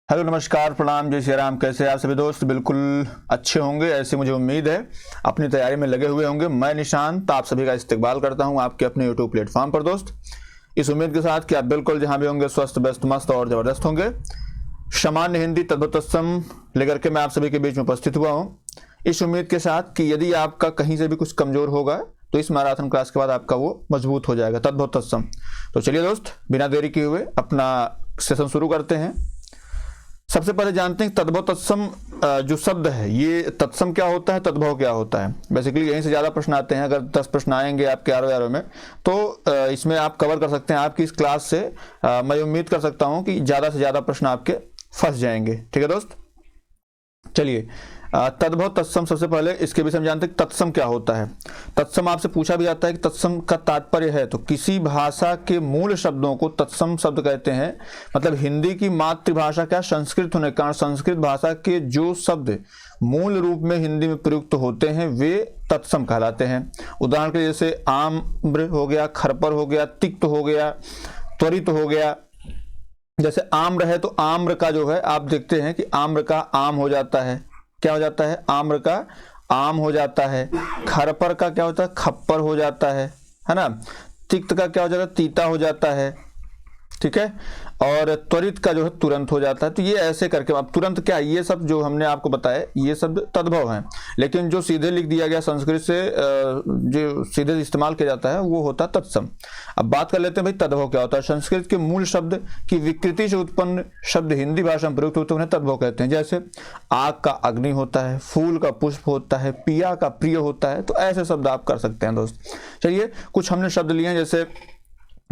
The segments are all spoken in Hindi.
हेलो नमस्कार प्रणाम जय श्री राम। कैसे आप सभी दोस्त? बिल्कुल अच्छे होंगे, ऐसी मुझे उम्मीद है। अपनी तैयारी में लगे हुए होंगे। मैं निशांत आप सभी का इस्तकबाल करता हूं आपके अपने यूट्यूब प्लेटफॉर्म पर दोस्त, इस उम्मीद के साथ कि आप बिल्कुल जहां भी होंगे स्वस्थ व्यस्त मस्त और ज़बरदस्त होंगे। सामान्य हिंदी तद्भुतम लेकर के मैं आप सभी के बीच में उपस्थित हुआ हूँ, इस उम्मीद के साथ कि यदि आपका कहीं से भी कुछ कमजोर होगा तो इस मैराथन क्लास के बाद आपका वो मजबूत हो जाएगा तद्भुतम। तो चलिए दोस्त, बिना देरी किए हुए अपना सेशन शुरू करते हैं। सबसे पहले जानते हैं तद्भव तत्सम जो शब्द है, ये तत्सम क्या होता है, तद्भव क्या होता है। बेसिकली यहीं से ज़्यादा प्रश्न आते हैं। अगर 10 प्रश्न आएंगे आपके आरो में तो इसमें आप कवर कर सकते हैं। आपकी इस क्लास से मैं उम्मीद कर सकता हूं कि ज़्यादा से ज़्यादा प्रश्न आपके फंस जाएंगे। ठीक है दोस्त, चलिए तद्भव तत्सम सबसे पहले इसके विषय में जानते हैं। तत्सम क्या होता है? तत्सम आपसे पूछा भी जाता है कि तत्सम का तात्पर्य है, तो किसी भाषा के मूल शब्दों को तत्सम शब्द कहते हैं। मतलब हिंदी की मातृभाषा क्या संस्कृत होने के कारण संस्कृत भाषा के जो शब्द मूल रूप में हिंदी में प्रयुक्त होते हैं वे तत्सम कहलाते हैं। उदाहरण के जैसे आम्र हो गया, खरपर हो गया, तिक्त हो गया, त्वरित हो गया। जैसे आम्र है तो आम्र का जो है आप देखते हैं कि आम्र का आम हो जाता है। क्या हो जाता है? आम्र का आम हो जाता है। खरपर का क्या होता है? खप्पर हो जाता है ना। तिक्त का क्या हो जाता है? तीता हो जाता है। ठीक है। और त्वरित का जो है तुरंत हो जाता है। तो ये ऐसे करके अब तुरंत क्या, ये सब जो हमने आपको बताया ये सब तद्भव हैं, लेकिन जो सीधे लिख दिया गया संस्कृत से जो सीधे इस्तेमाल किया जाता है वो होता है तत्सम। अब बात कर लेते हैं भाई तद्भव क्या होता है। संस्कृत के मूल शब्द की विकृति से उत्पन्न शब्द हिंदी भाषा में प्रयुक्त होते हैं, उन्हें तद्भव कहते हैं। जैसे आग का अग्नि होता है, फूल का पुष्प होता है, पिया का प्रिय होता है। तो ऐसे शब्द आप कर सकते हैं दोस्त। चलिए कुछ हमने शब्द लिए हैं, जैसे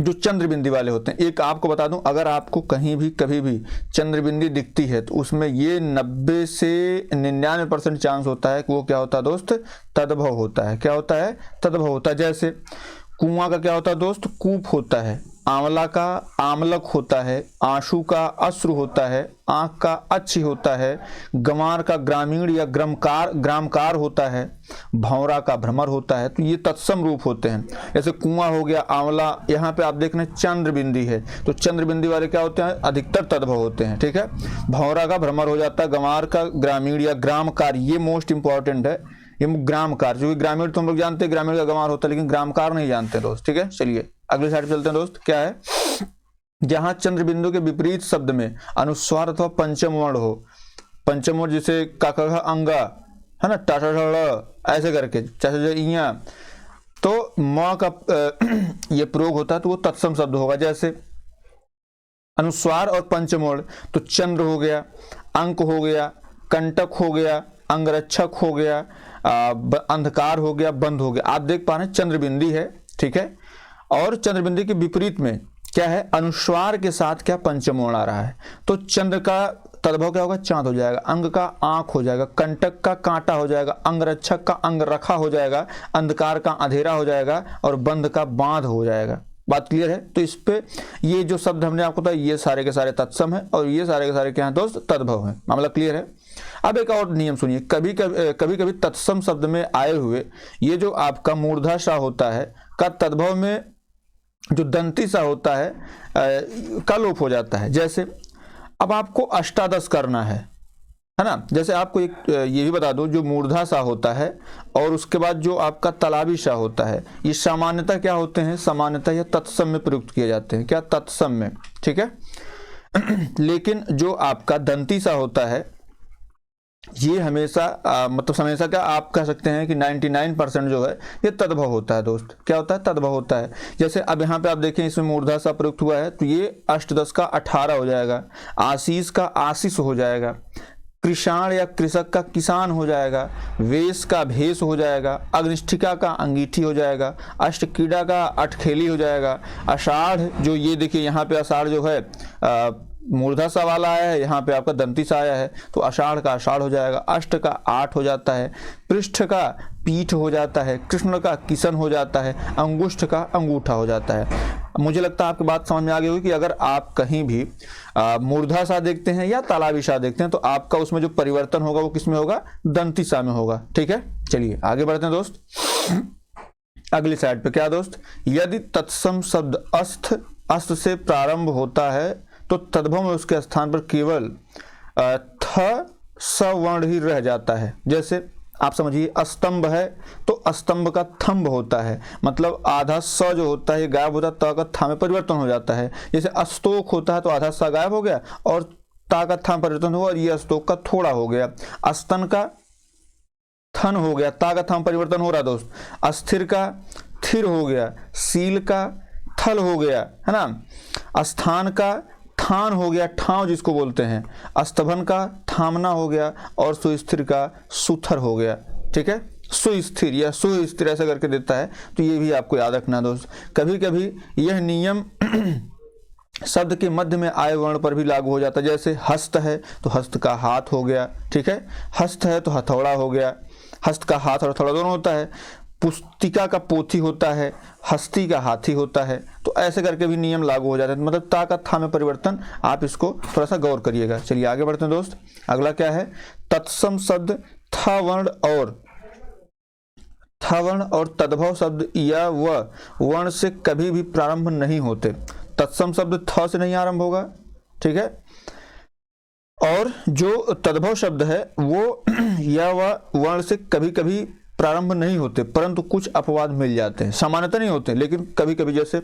जो चंद्रबिंदी वाले होते हैं। एक आपको बता दूं, अगर आपको कहीं भी कभी भी चंद्रबिंदी दिखती है तो उसमें ये 90 से 99% चांस होता है कि वो क्या होता है दोस्त? तद्भव होता है। क्या होता है? तद्भव होता है। जैसे कुआं का क्या होता है दोस्त? कूप होता है। आंवला का आमलक होता है। आंसू का अश्रु होता है। आंख का अच्छी होता है। गंवार का ग्रामीण या ग्रामकार होता है। भंवरा का भ्रमर होता है। तो ये तत्सम रूप होते हैं। जैसे कुआं हो गया, आंवला, यहाँ पे आप देख रहे हैं चंद्रबिंदी है तो चंद्रबिंदी वाले क्या होते हैं? अधिकतर तद्भव होते हैं। ठीक है। भंवरा का भ्रमर हो जाता है। गंवार का ग्रामीण या ग्रामकार, ये मोस्ट इंपॉर्टेंट है, ये ग्रामकार। जो ग्रामीण तो हम लोग जानते हैं ग्रामीण का गंवार होता है, लेकिन ग्रामकार नहीं जानते दोस्त। ठीक है, चलिए अगले साइड चलते हैं दोस्त। क्या है? जहां चंद्रबिंदु के विपरीत शब्द में अनुस्वार अथवा पंचम वर्ण हो। पंचम वर्ण जैसे काका अंगा है ना, टाटा ऐसे करके इया, तो म का ये प्रयोग होता है तो वो तत्सम शब्द होगा। जैसे अनुस्वार और पंचम वर्ण, तो चंद्र हो गया, अंक हो गया, कंटक हो गया, अंगरक्षक हो गया, अंधकार हो गया, बंद हो गया। आप देख पा रहे हैं चंद्रबिंदी है। ठीक है। और चंद्रबिंदी के विपरीत में क्या है? अनुस्वार के साथ क्या पंचम वर्ण आ रहा है, तो चंद्र का तद्भव क्या होगा? चांद हो जाएगा। अंग का आंख हो जाएगा। कंटक का कांटा हो जाएगा। अंगरक्षक का अंग रखा हो जाएगा। अंधकार का अंधेरा हो जाएगा। और बंद का बांध हो जाएगा। बात क्लियर है? तो इस पे ये जो शब्द हमने आपको बताया ये सारे के सारे तत्सम है और ये सारे के सारे क्या है दोस्त? तद्भव है। मामला क्लियर है? अब एक और नियम सुनिए। कभी कभी तत्सम शब्द में आए हुए ये जो आपका मूर्धा सा होता है का तद्भव में जो दंती सा होता है का लोप हो जाता है। जैसे अब आपको अष्टादश करना है ना। जैसे आपको एक ये भी बता दो, जो मूर्धा सा होता है और उसके बाद जो आपका तलाबी सा होता है, ये सामान्यतः क्या होते हैं? सामान्यतः ये तत्सम में प्रयुक्त किए जाते हैं। क्या? तत्सम में। ठीक है। लेकिन जो आपका दंती सा होता है ये हमेशा मतलब हमेशा क्या आप कह सकते हैं कि 99% जो है ये तद्भव होता है दोस्त। क्या होता है? तद्भव होता है। जैसे अब यहाँ पे आप देखें इसमें मूर्धा सा प्रयुक्त हुआ है तो ये अष्टदश का 18 हो जाएगा। आशीष का आशीष हो जाएगा। कृषाण या कृषक का किसान हो जाएगा। वेश का भेष हो जाएगा। अग्निष्ठिका का अंगीठी हो जाएगा। अष्टकीड़ा का अटखेली हो जाएगा। आषाढ़, जो ये देखिए यहाँ पे आषाढ़ जो है मूर्धा सा वाला आया है, यहाँ पे आपका दंती सा आया है तो आषाढ़ का आषाढ़ हो जाएगा। अष्ट का 8 हो जाता है। पृष्ठ का पीठ हो जाता है। कृष्ण का किशन हो जाता है। अंगुष्ठ का अंगूठा हो जाता है। मुझे लगता है आपकी बात समझ में आ गई होगी कि अगर आप कहीं भी मूर्धा सा देखते हैं या तालाबी सा देखते हैं तो आपका उसमें जो परिवर्तन होगा वो किस में होगा? दंती सा में होगा। ठीक है, चलिए आगे बढ़ते हैं दोस्त अगली साइड पे। क्या दोस्त? यदि तत्सम शब्द अस्थ से प्रारंभ होता है तो तद्भव में उसके स्थान पर केवल थ स वर्ण ही रह जाता है। जैसे आप समझिए स्तंभ है तो स्तंभ का थंब होता है, मतलब आधा स जो होता है गायब होता है, त का था में परिवर्तन हो जाता है। जैसे अस्तोक होता है तो आधा सा गायब हो गया और ता का था परिवर्तन हुआ और ये अस्तोक का थोड़ा हो गया। स्तन का थन हो गया, ता का था परिवर्तन हो रहा दोस्त। अस्थिर का थिर हो गया, सील का थल हो गया, है ना। स्थान का थान हो गया, ठाव जिसको बोलते हैं। अस्तभन का थामना हो गया और सुस्थिर का सुथर हो गया। ठीक है, सुस्थिर या सुस्थिर ऐसा करके देता है, तो ये भी आपको याद रखना दोस्त। कभी कभी यह नियम शब्द के मध्य में आए वर्ण पर भी लागू हो जाता है। जैसे हस्त है तो हस्त का हाथ हो गया, ठीक है। हस्त है तो हथौड़ा हो गया, हस्त का हाथ और हथौड़ा दोनों होता है। पुस्तिका का पोथी होता है, हस्ती का हाथी होता है। तो ऐसे करके भी नियम लागू हो जाता है, मतलब ता का था में परिवर्तन। आप इसको थोड़ा सा गौर करिएगा। चलिए आगे बढ़ते हैं दोस्त। अगला क्या है, तत्सम शब्द था वर्ण और तद्भव शब्द या व वर्ण से कभी भी प्रारंभ नहीं होते। तत्सम शब्द थ से नहीं आरंभ होगा, ठीक है। और जो तद्भव शब्द है वो या व वर्ण से कभी कभी प्रारंभ नहीं होते, परंतु कुछ अपवाद मिल जाते हैं। सामान्यतः नहीं होते, लेकिन कभी कभी। जैसे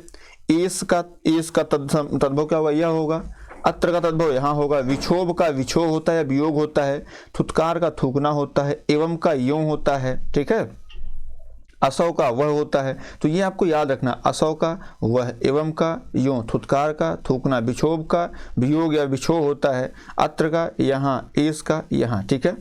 एस का तद्भव क्या होगा, यह होगा। अत्र का तद्भव यहाँ होगा। विक्षोभ का विक्षोभ होता है, वियोग होता है। थुत्कार का थूकना होता है, एवं का यों होता है, ठीक है। असौ का वह होता है, तो ये आपको याद रखना। असौ का वह, एवं का यों, थुत्कार का थूकना, विक्षोभ का वियोग या विक्षोभ होता है। अत्र का यहाँ, एस का यहाँ, ठीक है।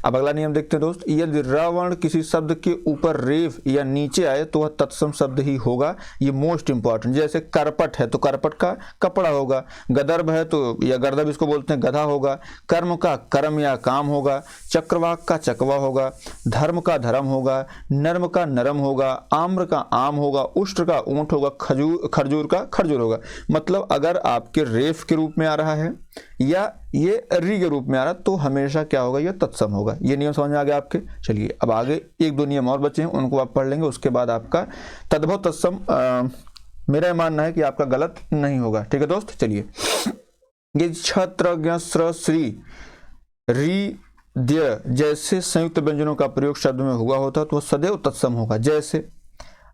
अब अगला नियम देखते हैं दोस्त। यदि र वर्ण किसी शब्द के ऊपर रेफ या नीचे आए तो वह तत्सम शब्द ही होगा। ये मोस्ट इंपॉर्टेंट। जैसे करपट है तो करपट का कपड़ा होगा। गदर्भ है तो या गर्दभ इसको बोलते हैं, गधा होगा। कर्म का कर्म या काम होगा। चक्रवाक का चकवा होगा। धर्म का धर्म होगा। नर्म का नरम होगा। आम्र का आम होगा। उष्ट्र का ऊंट होगा। खजूर का खरजूर होगा। मतलब अगर आपके रेफ के रूप में आ रहा है या ये री के रूप में आ रहा तो हमेशा क्या होगा, यह तत्सम होगा। ये नियम समझ में आ गया आपके। चलिए अब आगे एक दो नियम और बचे हैं, उनको आप पढ़ लेंगे। उसके बाद आपका तद्भव तत्सम मेरा मानना है कि आपका गलत नहीं होगा। ठीक है दोस्त। चलिए, ये छत्र स्र श्री री द्य जैसे संयुक्त व्यंजनों का प्रयोग शब्द में हुआ होता तो सदैव तत्सम होगा। जैसे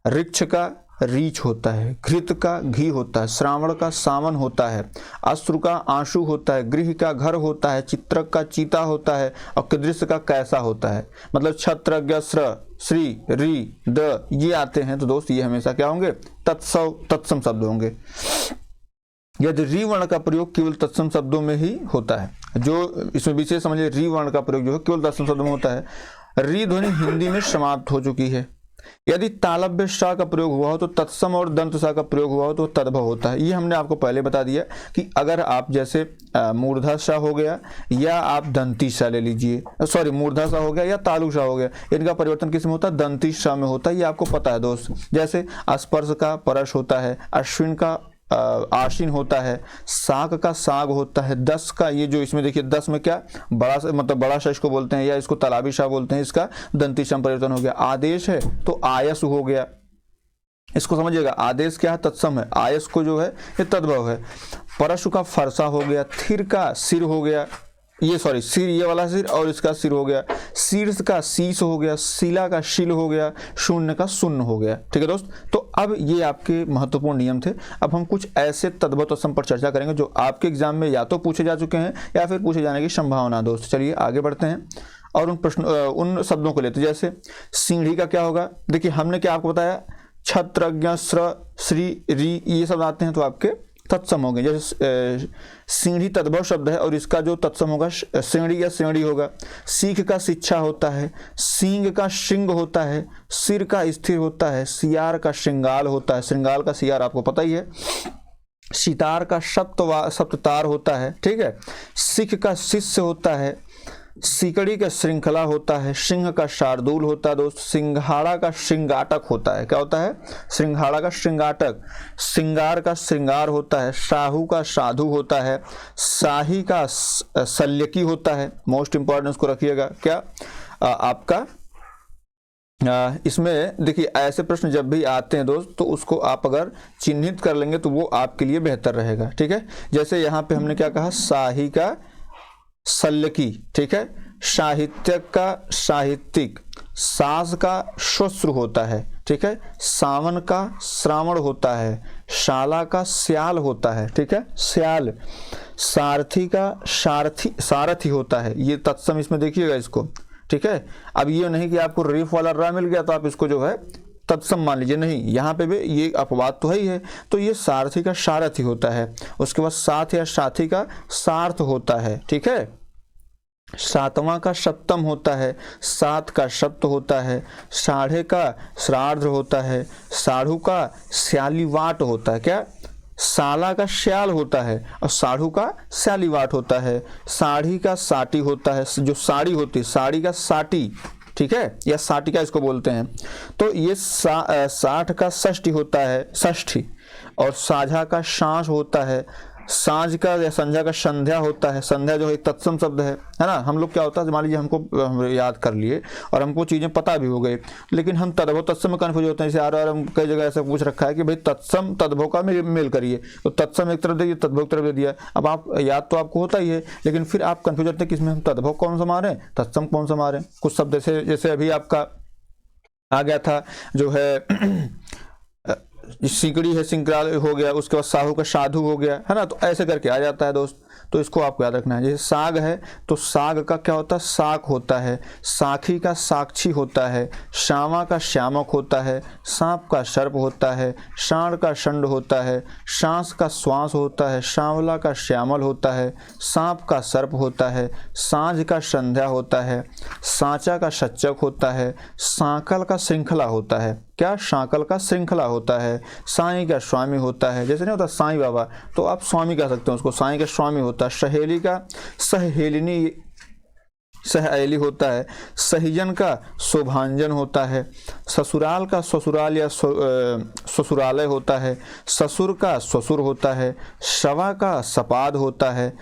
ऋक्ष का रीछ होता है, घृत का घी होता है, श्रावण का सावन होता है, अश्रु का आंसू होता है, गृह का घर होता है, चित्रक का चीता होता है और कीदृश का कैसा होता है। मतलब छत्रज्ञ स्र श्री री द ये आते हैं तो दोस्त ये हमेशा क्या होंगे, तत्सम शब्द होंगे। यदि री वर्ण का प्रयोग केवल तत्सम शब्दों में ही होता है, जो इसमें विशेष समझिए, री वर्ण का प्रयोग जो है केवल तत्सम शब्दों में होता है। री ध्वनि हिंदी में समाप्त हो चुकी है। यदि तालव्य सा का प्रयोग हुआ हो तो तत्सम और दंत सा का प्रयोग हुआ हो तो तद्भव होता है। ये हमने आपको पहले बता दिया कि अगर आप जैसे मूर्धा सा हो गया या आप दंती सा ले लीजिए, सॉरी मूर्धा सा हो गया या तालु सा हो गया, इनका परिवर्तन किस में होता है, दंती सा में होता है। ये आपको पता है दोस्त। जैसे स्पर्श का परश होता है, अश्विन का आशीन होता है, साग का साग होता है, दस का ये जो इसमें देखिए दस में क्या बड़ा मतलब बड़ा सा इसको बोलते हैं या इसको तालाबी शाह बोलते हैं, इसका दंती सम परिवर्तन हो गया। आदेश है तो आयस हो गया, इसको समझिएगा। आदेश क्या है, तत्सम है। आयस को जो है ये तद्भव है। परशु का फरसा हो गया, थिर का सिर हो गया, ये सॉरी सिर ये वाला सिर और इसका सिर हो गया। शीर्ष का शीश हो गया, शिला का शिल हो गया, शून्य का शून्य हो गया। ठीक है दोस्त। तो अब ये आपके महत्वपूर्ण नियम थे। अब हम कुछ ऐसे तद्भव तत्सम पर चर्चा करेंगे जो आपके एग्जाम में या तो पूछे जा चुके हैं या फिर पूछे जाने की संभावना। दोस्त चलिए आगे बढ़ते हैं और उन शब्दों को लेते हैं। जैसे सीढ़ी का क्या होगा, देखिए हमने क्या आपको बताया, छत्रज्ञ स्र श्री री ये सब आते हैं तो आपके तत्सम होंगे। जैसे सीढ़ी तद्भव शब्द है और इसका जो तत्सम होगा श्रेणी या श्रेणी होगा। सीख का शिक्षा होता है, सींग का श्रृंग होता है, सिर का स्थिर होता है, सियार का श्रृंगाल होता है, श्रृंगाल का सियार आपको पता ही है। सितार का सप्ततार होता है, ठीक है। सिख का शिष्य होता है, सिकड़ी का श्रृंखला होता है, सिंह का शार्दूल होता है दोस्त। सिंघाड़ा का श्रृंगाटक होता है, क्या होता है, सिंघाड़ा का श्रृंगाटक। सिंगार का श्रृंगार होता है, साहू का साधु होता है, शाही का शल्यकी होता है। मोस्ट इंपॉर्टेंट इसको रखिएगा, क्या आपका इसमें देखिए ऐसे प्रश्न जब भी आते हैं दोस्त, तो उसको आप अगर चिन्हित कर लेंगे तो वो आपके लिए बेहतर रहेगा। ठीक है, जैसे यहाँ पे हमने क्या कहा, शाही का शल्यकी, ठीक है, साहित्यक का साहित्यिक, सास का श्वश्र होता है, ठीक है, सावन का श्रावण होता है, शाला का स्याल होता है, ठीक है, स्याल, सारथी का सारथी होता है। ये तत्सम इसमें देखिएगा इसको, ठीक है। अब ये नहीं कि आपको रेफ वाला रा मिल गया तो आप इसको जो है तत्सम मान लीजिए, नहीं, यहाँ पे भी ये अपवाद तो है ही है। तो ये सारथी का सारथी होता है, उसके बाद साथ या साथी का सार्थ होता है, ठीक है। सातवां का सप्तम होता है, सात का सप्त होता है, साढ़े का श्राद्ध होता है, साढ़ू का स्यालीवाट होता है, क्या, साला का श्याल होता है और साढ़ू का स्यालीवाट होता है, साड़ी का साटी होता है, जो साड़ी होती है साड़ी का साटी, ठीक है, या साटिका इसको बोलते हैं। तो ये 60 का षष्ठी होता है, षष्ठी, और साझा का सांझ होता है, सांझ का या संध्या का संध्या होता है, संध्या जो है एक तत्सम शब्द है ना। हम लोग क्या होता है, मान लीजिए हम याद कर लिए और हमको चीजें पता भी हो गई, लेकिन हम तद्भव तत्सम में कन्फ्यूज होते हैं। जैसे हम कई जगह ऐसा पूछ रखा है कि भाई तत्सम तद्भव का मेल करिए, तो तत्सम एक तरफ दे दिया, तद्भव एक तरफ दे दिया। अब आप याद तो आपको होता ही है, लेकिन फिर आप कन्फ्यूज होते हैं कि इसमें हम तद्भव कौन सा मारें, तत्सम कौन सा मारें। कुछ शब्द जैसे अभी आपका आ गया था जो है सिकड़ी है, सिंकराल हो गया, उसके बाद साहू का साधु हो गया, है ना। तो ऐसे करके आ जाता है दोस्त, तो इसको आपको याद रखना है। जैसे साग है तो साग का क्या होता है, साक होता है, साखी का साक्षी होता है, श्यामा का श्यामक होता है, सांप का सर्प होता है, सांड का षंड होता है, सांस का श्वास होता है, सांवला का श्यामल होता है, सांप का सर्प होता है, सांझ का संध्या होता है, सांचा का सच्चक होता है, सांकल का श्रृंखला होता है, क्या, सांकल का श्रृंखला होता है, साईं का स्वामी होता है, जैसे नहीं होता साईं बाबा, तो आप स्वामी कह सकते हैं उसको, साईं का स्वामी होता है, सहेली का सहेलिनी सहेली होता है, सहीजन का शोभांजन होता है, ससुराल का ससुराल या ससुरालय होता है, ससुर का ससुर होता है, शवा का सपाद होता है,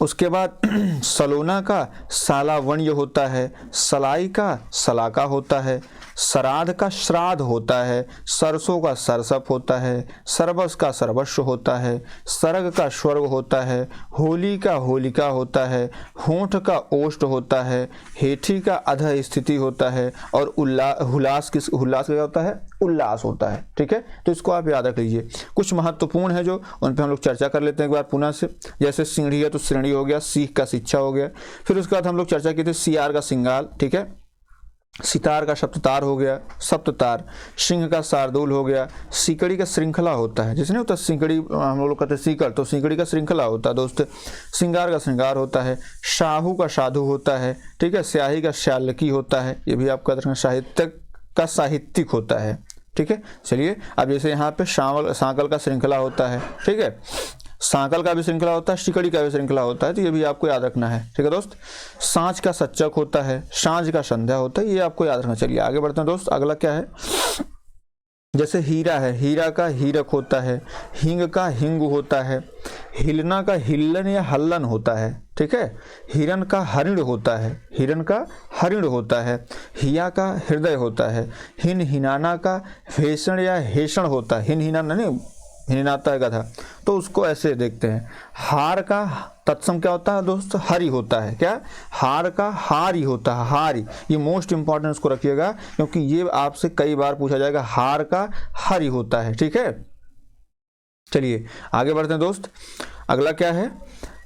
उसके बाद सलोना का सालावण्य होता है, सलाई का सलाका होता है, श्राद्ध का श्राद्ध होता है, सरसों का सरसप होता है, सरबस का सर्वस्व होता है, सर्ग का स्वर्ग होता है, होली का होलिका होता है, होंठ का ओष्ठ होता है, हेठी का अधः स्थिति होता है, और हुलास क्या होता है, उल्लास होता है। ठीक है, तो इसको आप याद रख लीजिए। कुछ महत्वपूर्ण है जो उन पर हम लोग चर्चा कर लेते हैं एक बार पुनः से। जैसे सीढ़ी है तो श्रेणी हो गया, सीख का शिक्षा हो गया, फिर उसके बाद हम लोग चर्चा की थी सियार का सिंगाल, ठीक है, सितार का सप्ततार हो गया, सप्ततार, सिंह का शार्दूल हो गया, सीकड़ी का श्रृंखला होता है, जैसे नहीं होता सिंकड़ी, हम लोग कहते हैं सीकड़, तो सीकड़ी का श्रृंखला होता है दोस्त, श्रृंगार का श्रृंगार होता है, शाहू का साधु होता है, ठीक है, स्याही का श्यालकी होता है, ये भी आपका साहित्य का साहित्यिक होता है। ठीक है, चलिए अब जैसे यहाँ पे सांकल का श्रृंखला होता है, ठीक है, सांकल का भी श्रृंखला होता है, सिकड़ी का भी श्रृंखला होता है, तो ये भी आपको याद रखना है। ठीक है दोस्त, सांझ का सच्चक होता है, सांझ का संध्या होता है, ये आपको याद रखना। चलिए आगे बढ़ते हैं दोस्त, अगला क्या है, जैसे हीरा है, हीरा का हीरक होता है, हिंग का हिंग होता है, हिलना का हिल्लन या हल्लन होता है, ठीक है, हिरण का हरिण होता है, हिरण का हरिण होता है, हिया का हृदय होता है, हिन हिनाना का भेषण या हेषण होता है, हिन हिनाना नहीं, हिनाता है गधा, तो उसको ऐसे देखते हैं। हार का तत्सम क्या होता है दोस्त, हरि होता है, क्या, हार का हारी होता है, हारी, ये मोस्ट इंपॉर्टेंट इसको रखिएगा क्योंकि ये आपसे कई बार पूछा जाएगा, हार का हरि होता है। ठीक है, चलिए आगे बढ़ते हैं दोस्त, अगला क्या है,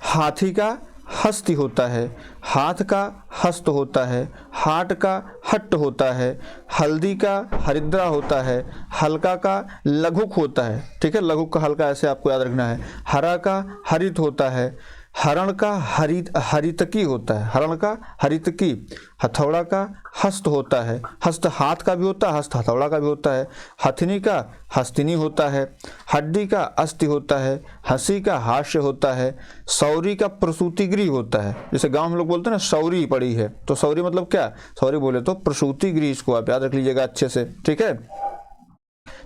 हाथी का हस्ती होता है, हाथ का हस्त होता है, हाट का हट्ट होता है, हल्दी का हरिद्रा होता है, हल्का का लघुक होता है, ठीक है, लघुक का हल्का ऐसे आपको याद रखना है, हरा का हरित होता है, हरण का हरितकी होता है, हरण का हरितकी, हथौड़ा का हस्त होता है, हस्त हाथ का भी होता है, हस्त हथौड़ा का भी होता है, हथनी का हस्तिनी होता है, हड्डी का अस्थि होता है, हंसी का हास्य होता है, सौरी का प्रसूति गृह होता है, जैसे गांव में लोग बोलते हैं ना सौरी पड़ी है, तो सौरी मतलब क्या, सौरी बोले तो प्रसूति गृह, इसको आप याद रख लीजिएगा अच्छे से। ठीक है,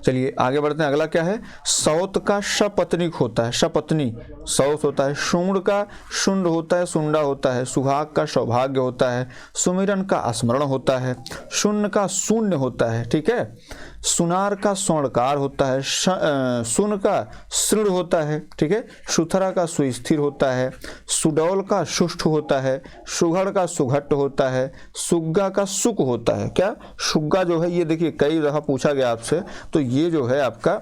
चलिए आगे बढ़ते हैं। अगला क्या है, सौत का सपत्निक होता है, सपत्नी सौत होता है। शुंड का शुंड होता है, सुंडा होता है। सुहाग का सौभाग्य होता है। सुमिरन का स्मरण होता है। शून्य का शून्य होता है, ठीक है। सुनार का स्वर्णकार होता है। सुन का सृण होता है, ठीक है। सुथरा का सुस्थिर होता है। सुडौल का सुष्ठ होता है। सुघड़ का सुघट्ट होता है। सुग्गा का सुक होता है। क्या सुग्गा जो है, ये देखिए कई दफा पूछा गया आपसे, तो ये जो है आपका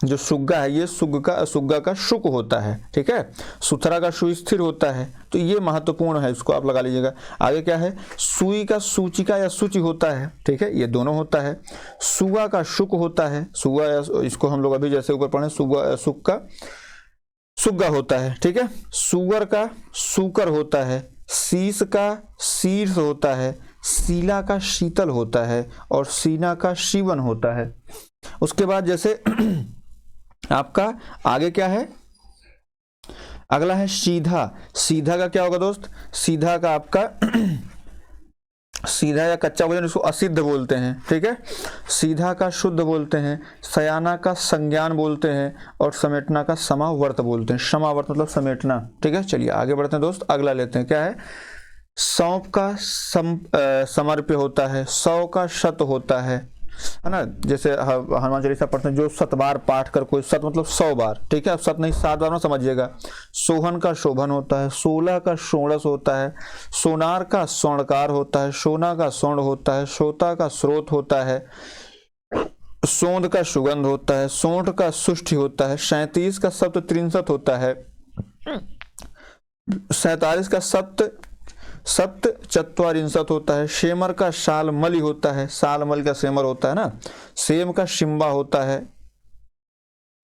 जो सुग्गा है, ये सुग्गा का शुक होता है, ठीक है। सुथरा का सुस्थिर होता है, तो ये महत्वपूर्ण है, इसको आप लगा लीजिएगा। आगे क्या है, सुई का सूचिका या सूचि होता है, ठीक है, ये दोनों होता है। सुगा का शुक होता है। सुगा, इसको हम लोग अभी जैसे ऊपर पढ़े, सुगा सुक का सुग्गा होता है, ठीक है। सुगर का सूकर होता है। शीश का शीर्ष होता है। सीला का शीतल होता है। और सीना का शिवन होता है। उसके बाद जैसे आपका आगे क्या है, अगला है सीधा। सीधा का क्या होगा दोस्त, सीधा का आपका सीधा या कच्चा भोजन, इसको असिद्ध बोलते हैं, ठीक है। सीधा का शुद्ध बोलते हैं। सयाना का संज्ञान बोलते हैं। और समेटना का समावर्त बोलते हैं। समावर्त मतलब समेटना, ठीक है। चलिए आगे बढ़ते हैं दोस्त, अगला लेते हैं। क्या है, सौंप का समर्प्य होता है। सौ का शत होता है ना। जैसे हनुमान चालीसा पढ़ते हैं, जो 7 बार पाठ कर कोई, 7 मतलब 100 बार, ठीक है। अब 7 नहीं 7 बार ना समझिएगा। सोहन का शोभन होता है। 16 का षोड़श होता है। सोनार का स्वर्णकार होता है। सोना का स्वर्ण होता है। सोता का स्रोत होता है। सोंद का सुगंध होता है। सोंठ का सुष्टि होता है। 37 का सप्त त्रिंसत होता है। 47 का सप्त चत्वारिंशत होता है। शेमर का शालमली होता है। शालमल का शेमर होता है ना। सेम का शिम्बा होता है।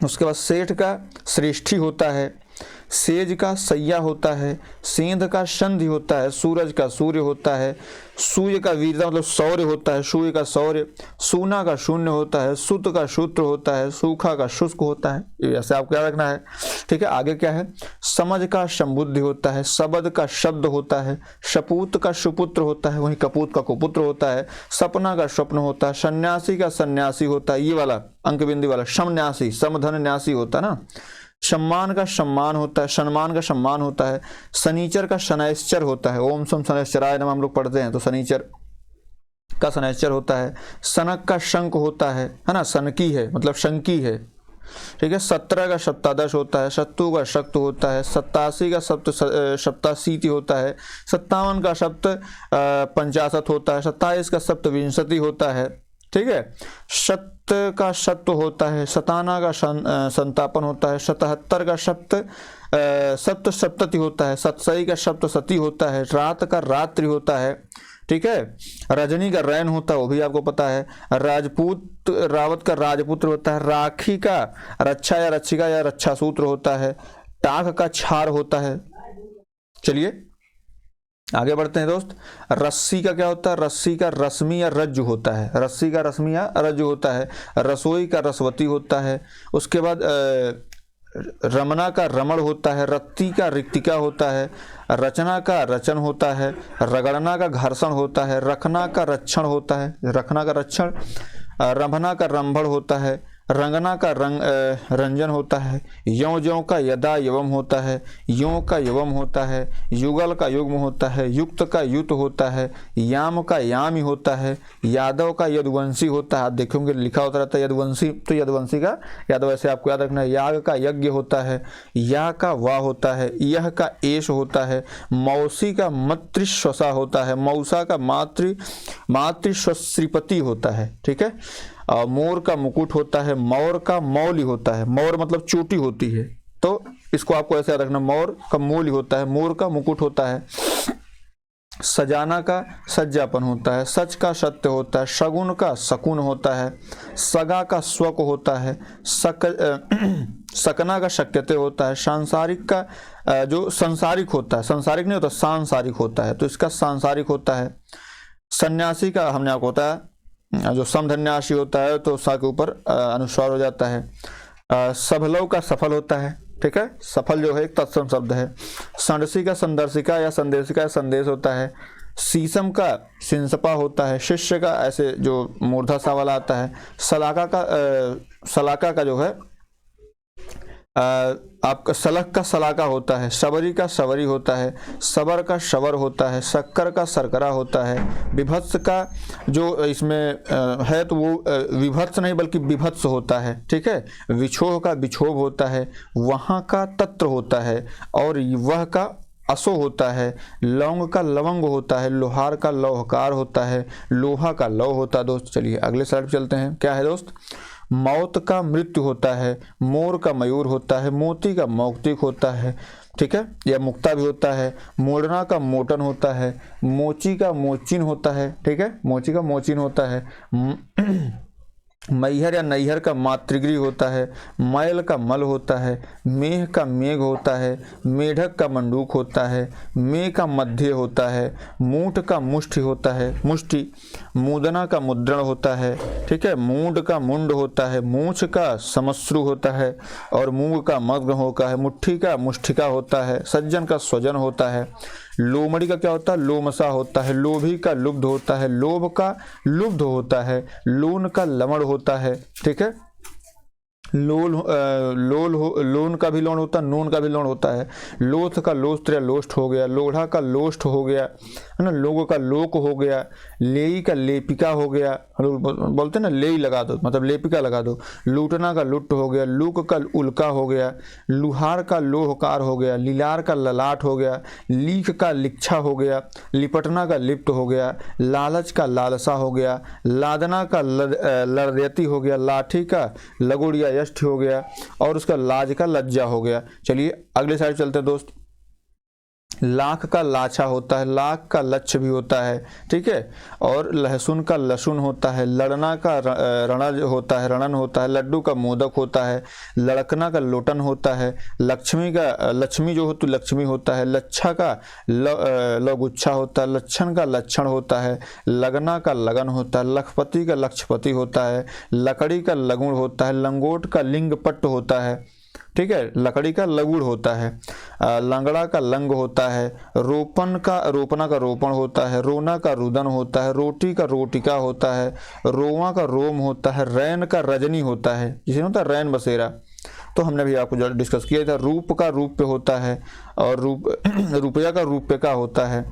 उसके बाद सेठ का श्रेष्ठी होता है। सेज का सैया होता है। सेंध का संधि होता है। सूरज का सूर्य होता है। सूर्य का वीरता मतलब शौर्य होता है। सूर्य का शौर्य। सूना का शून्य होता है। सुत का सूत्र होता है। सूखा का शुष्क होता है। ऐसे आपको याद रखना है, ठीक है। आगे क्या है, समझ का समबुद्धि होता है। शब्द का शब्द होता है। सपूत का सुपुत्र होता है। वहीं कपूत का कुपुत्र होता है। सपना का स्वप्न होता है। सन्यासी का सन्यासी होता है। ये वाला अंक बिंदी वाला समन्यासी, समधन न्यासी होता है ना। सम्मान का सम्मान होता है। सम्मान का सम्मान होता है। शनिचर का शनैश्चर होता है। ओम सम शनैश्चराय नमः हम लोग पढ़ते हैं, तो शनिचर का शनैश्चर होता है। सनक का शंक होता है ना। सनकी है मतलब शंकी है, ठीक है। 17 का सप्तादश होता है। सत्तु का शक्त होता है। 87 का सप्ताशीति होता है। 57 का सप्त 50 होता है। 27 का सप्तविंशति होता है, ठीक है। सत्य का सत्व होता है। सताना का संतापन होता है। 77 का सप्त सप्तति होता है। 27 का सप्तशती होता है। रात का रात्रि होता है, ठीक है। रजनी का रैन होता है, वो भी आपको पता है। राजपूत रावत का राजपुत्र होता है। राखी का रक्षा या रक्षिका या रक्षा सूत्र होता है। टाक का छार होता है। चलिए आगे बढ़ते हैं दोस्त। रस्सी का क्या होता है, रस्सी का रश्मि या रज्जु होता है। रस्सी का रश्मि या रज्जु होता है। रसोई का रसवती होता है। उसके बाद रमना का रमण होता है। रत्ती का रिक्तिका होता है। रचना का रचन होता है। रगड़ना का घर्षण होता है। रखना का रक्षण होता है। रखना का रक्षण। रंभना का रंभण होता है। रंगना का रंजन होता है। यों ज्यों का यदा यवम होता है। यों का यवम होता है। युगल का युग्म होता है। युक्त का युत होता है। याम का यामी होता है। यादव का यदुवंशी होता है। आप देखेंगे लिखा होता रहता है यदुवंशी, तो यदुवंशी का यादव ऐसे आपको याद रखना है। याग का यज्ञ होता है। या का वाह होता है। यह का एश होता है। मौसी का मातृश्वसा होता है। मौसा का मातृश्वश्रीपति होता है, ठीक है। मोर का मुकुट होता है। मौर का मौली होता है। मौर मतलब चोटी होती है, तो इसको आपको ऐसे रखना, मौर का मौली होता है। मोर का मुकुट होता है। सजाना का सज्जापन होता है। सच का सत्य होता है। शगुन का शकुन होता है। सगा का स्वक होता है। सकना का शक्यते होता है। सांसारिक का जो संसारिक होता है, संसारिक नहीं होता सांसारिक होता है, तो इसका सांसारिक होता है। सन्यासी का हमने आपको होता है जो समधन्यासी होता है, तो सा के ऊपर अनुस्वार हो जाता है। सबलव का सफल होता है, ठीक है। सफल जो है एक तत्सम शब्द है। संदर्शी का संदर्शिका या संदेशिका संदेश होता है। शीशम का सिंसपा होता है, शिष्य का ऐसे जो मूर्धा सा वाला आता है, सलाका का जो है आपका सलक का सलाका होता है, सबरी का सवरी होता है, सबर का शवर होता है, शक्कर का सरकरा होता है, विभत्स का जो इसमें है तो वो विभत्स नहीं बल्कि विभत्स होता है, ठीक है। विछोह का विक्षोभ होता है, वहाँ का तत्र होता है, और वह का असो होता है, लौंग का लवंग होता है, लोहार का लौहकार होता है, लोहा का लौ होता है। दोस्त चलिए अगले स्लाइड पे चलते हैं। क्या है दोस्त, मौत का मृत्यु होता है, मोर का मयूर होता है, मोती का मौक्तिक होता है, ठीक है, या मुक्ता भी होता है, मोड़ना का मोटन होता है, मोची का मोचिन होता है, ठीक है, मोची का मोचिन होता है, मैहर या नैहर का मातृगृह होता है, मैल का मल होता है, मेह का मेघ होता है, मेढक का मंडूक होता है, मे का मध्य होता है, मूठ का मुष्टि होता है, मुष्टि, मूदना का मुद्रण होता है, ठीक है, मूड का मुंड होता है, मूछ का समश्रु होता है, और मूग का मग्न होता है, मुट्ठी का मुष्ठिका होता है, सज्जन का स्वजन होता है, लोमड़ी का क्या होता है, लोमसा होता है, लोभी का लुब्ध होता है, लोभ का लुब्ध होता है, लोन का लमड़ होता है, ठीक है, लोन का भी लोन होता है, नून का भी लोन होता है, लोथ का लोस्त्र या लोष्ट हो गया, लोढ़ा का लोष्ट हो गया, है ना, लोगों का लोक हो गया, लेई का लेपिका हो गया, बोलते ना लेई लगा दो मतलब लेपिका लगा दो, लूटना का लुट्ट हो गया, लूक का उल्का हो गया, लुहार का लोहकार हो गया, लीलार का ललाट हो गया, लीख का लिच्छा हो गया, लिपटना का लिप्त हो गया, लालच का लालसा हो गया, लादना का लड़यती हो गया, लाठी का लगुड़िया यष्ट हो गया, और उसका लाज का लज्जा हो गया। चलिए अगले साइड चलते हैं दोस्त। लाख का लाछा होता है, लाख का लक्ष्य भी होता है, ठीक है, और लहसुन का लहसुन होता है, लड़ना का रणज होता है, रणन होता है, लड्डू का मोदक होता है, लड़कना का लोटन होता है, लक्ष्मी का लक्ष्मी जो हो तो लक्ष्मी होता है, लच्छा का लघुच्छा होता है, लक्षण का लक्षण होता है, लगना का लगन होता है, लखपति का लक्षपति होता है, लकड़ी का लगुण होता है, लंगोट का लिंगपट्ट होता है, ठीक है, लकड़ी का लगुड़ होता है, लंगड़ा का लंग होता है, रोपना का रोपण होता है, रोना का रुदन होता है, रोटी का रोटिका होता है, रोवा का रोम होता है, रैन का रजनी होता है, जिसे होता है रैन बसेरा, तो हमने भी आपको डिस्कस किया था। रूप का रूप्य होता है, और रुपया का रूप्य का होता है,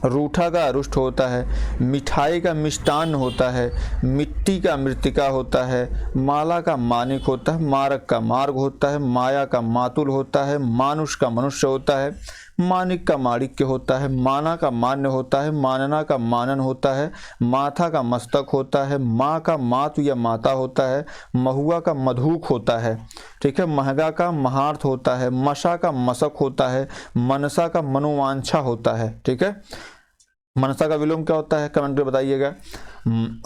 रूठा का रुष्ट होता है, मिठाई का मिष्टान्न होता है, मिट्टी का मृतिका होता है, माला का मानिक होता है, मारक का मार्ग होता है, माया का मातुल होता है, मानुष का मनुष्य होता है, मानिक का माणिक्य होता है, माना का मान्य होता है, मानना का मानन होता है, माथा का मस्तक होता है, माँ का मातु या माता होता है, महुआ का मधुक होता है, ठीक है, महगा का महार्थ होता है, मशा का मशक होता है, मनसा का मनोवांछा होता है, ठीक है, मनसा का विलोम क्या होता है कमेंट में बताइएगा।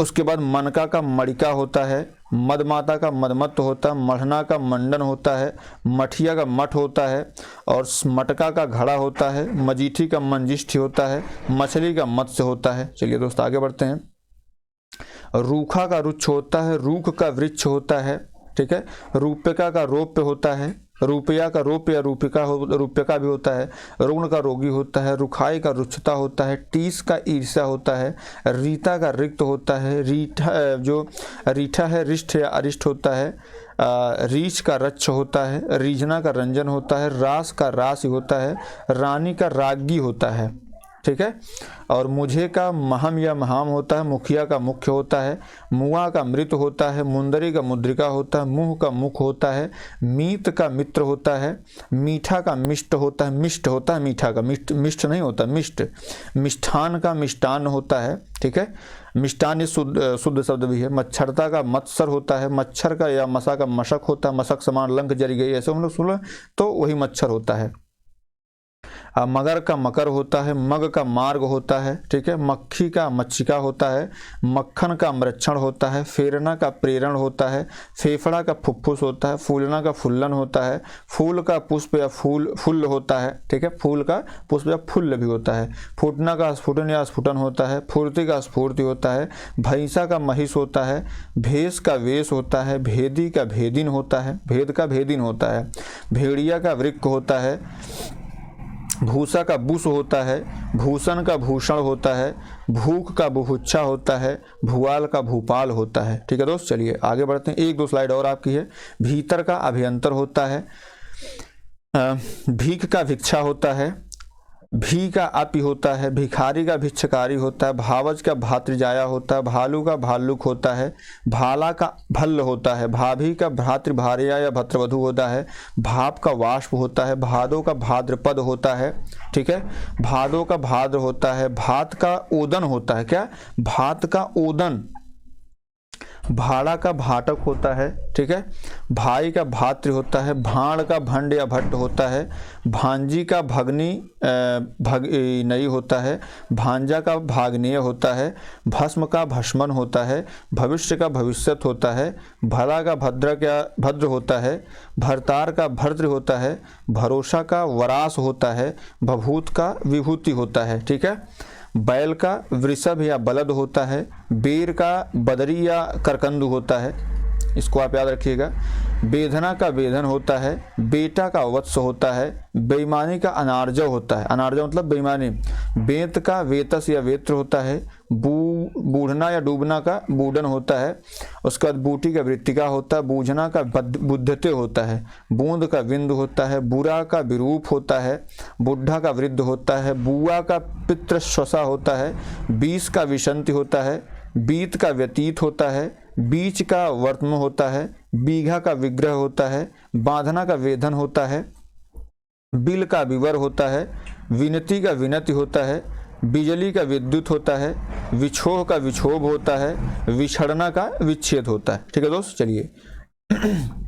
उसके बाद मनका का मणिका होता है, मदमाता का मदमत्त होता है, मढ़ना का मंडन होता है, मठिया का मठ होता है, और मटका का घड़ा होता है, मजीठी का मंजिष्ठी होता है, मछली का मत्स्य होता है। चलिए दोस्त आगे बढ़ते हैं। रूखा का रुच्छ होता है, रूख का वृक्ष होता है, ठीक है, रूप्यका का रोप्य होता है, रुपया का रोप्य या रूप्यका भी होता है, रुग्ण का रोगी होता है, रुखाई का रुच्छता होता है, टीस का ईर्ष्या होता है, रीता का रिक्त होता है, रीठा है रिष्ठ या अरिष्ट होता है, रीछ का रच्छ होता है, रीझना का रंजन होता है, रास का राशि होता है, रानी का राज्ञी होता है, ठीक है, और मुझे का महम या महाम होता है, मुखिया का मुख्य होता है, मुआ का मृत होता है, मुंदरी का मुद्रिका होता है, मुंह का मुख होता है, मीत का मित्र होता है, मीठा का मिष्ट होता है, मिष्ट होता है मीठा का, मिष्ट नहीं होता मिष्ट, मिष्ठान का मिष्टान होता है, ठीक है, मिष्टान ये शुद्ध शब्द भी है। मच्छरता का मत्सर होता है, मच्छर का या मसा का मशक होता है, मशक समान लंक जरी गई ऐसे हम लोग सुना तो वही मच्छर होता है। मगर का मकर होता है, मग का मार्ग होता है, ठीक है, मक्खी का मच्छिका होता है, मक्खन का मृक्षण होता है, फेरना का प्रेरण होता है, फेफड़ा का फुफ्फुस होता है, फूलना का फुल्लन होता है, फूल का पुष्प या फूल होता है, ठीक है, फूल का पुष्प या फुल्ल भी होता है, फूटना का स्फुटन या स्फुटन होता है, फूर्ति का स्फूर्ति होता है, भैंसा का महिष होता है, भेष का वेश होता है, भेदी का भेदिन होता है, भेद का भेदिन होता है, भेड़िया का वृक्क होता है, भूसा का बुस होता है, भूषण का भूषण होता है, भूख का बुभुक्षा होता है, भूआल का भूपाल होता है। ठीक है दोस्त, चलिए आगे बढ़ते हैं। एक दो स्लाइड और आपकी है। भीतर का अभ्यंतर होता है, भीख का भिक्षा होता है, भी का अपि होता है, भिखारी का भिक्षकारी होता है, भावज का भातृजाया होता है, भालू का भालुक होता है, भाला का भल्ल होता है, भाभी का भ्रातृभार्या या भद्रवधु होता है, भाप का वाष्प होता है, भादो का भाद्रपद होता है। ठीक है, भादो का भाद्र होता है, भात का ओदन होता है। क्या? भात का ओदन। भाड़ा का भाटक होता है। ठीक है, भाई का भातृ होता है, भाण का भंड या भट्ट होता है, भांजी का भगनी नई होता है, भांजा का भागनीय होता है, भस्म का भस्मन होता है, भविष्य का भविष्यत होता है, भला का भद्र होता है, भरतार का भर्तृ होता है, भरोसा का वरास होता है, भभूत का विभूति होता है। ठीक है, बैल का वृषभ या बलद होता है, बेर का बदरी या करकंदू होता है, इसको आप याद रखिएगा। बेधना का वेधन होता है, बेटा का वत्स होता है, बेईमानी का अनार्जव होता है, अनार्जव मतलब बेईमानी। बेत का वेतस या वेत्र होता है, बूढ़ना या डूबना का बूढ़न होता है। उसके बाद बूटी का वृत्तिका होता है, बूझना का बुद्धते होता है, बूंद का बिंदु होता है, बुरा का विरूप होता है, बुढ़ा का वृद्ध होता है, बुआ का पितृश्वसा होता है, बीस का विशंति होता है, बीत का व्यतीत होता है, बीच का वर्तम होता है, बीघा का विग्रह होता है, बांधना का वेधन होता है, बिल का विवर होता है, विनती का विनति होता है, बिजली का विद्युत होता है, विछोह का विक्षोभ होता है, विछड़ना का विच्छेद होता है। ठीक है दोस्त, चलिए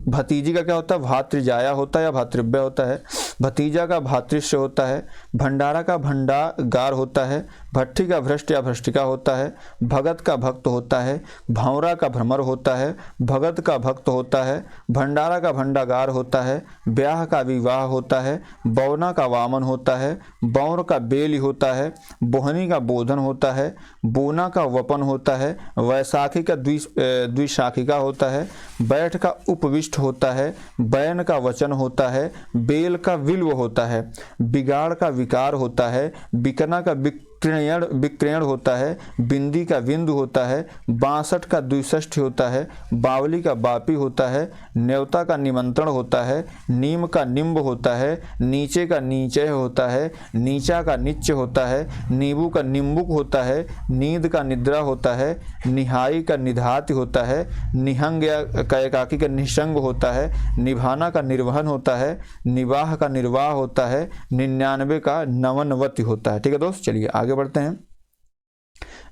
भतीजी का क्या होता है? भातृजाया होता है या भातृव्य होता है, भतीजा का भातृश्य होता है, भंडारा का भंडागार होता है, भट्टी का भ्रष्ट या भ्रष्टिका होता है, भगत का भक्त होता है, भंवरा का भ्रमर होता है, भगत का भक्त होता है, भंडारा का भंडागार होता है, ब्याह का विवाह होता है, बौना का वामन होता है, बौर का बेली होता है, बोहनी का बोधन होता है, बोना का वपन होता है, वैसाखी का द्विशाखिका होता है, बैठ का उपविष्ट होता है, बैन का वचन होता है, बेल का विल्व होता है, बिगाड़ का विकार होता है, बिकना का विक्रयण होता है, बिंदी का बिंदु होता है, 62 का द्विष्ठी होता है, बावली का बापी होता है, न्योता का निमंत्रण होता है, नीम का निम्ब होता है, नीचे का नीचे होता है, नीचा का निच्च होता है, नींबू का निम्बुक होता है, नींद का निद्रा होता है, निहाई का निधाति होता है, निहंग या एकाकी का निसंग होता है, निभाना का निर्वहन होता है, निवाह का निर्वाह होता है, 99 का नवनवति होता है। ठीक है दोस्त, चलिए आगे बढ़ते हैं।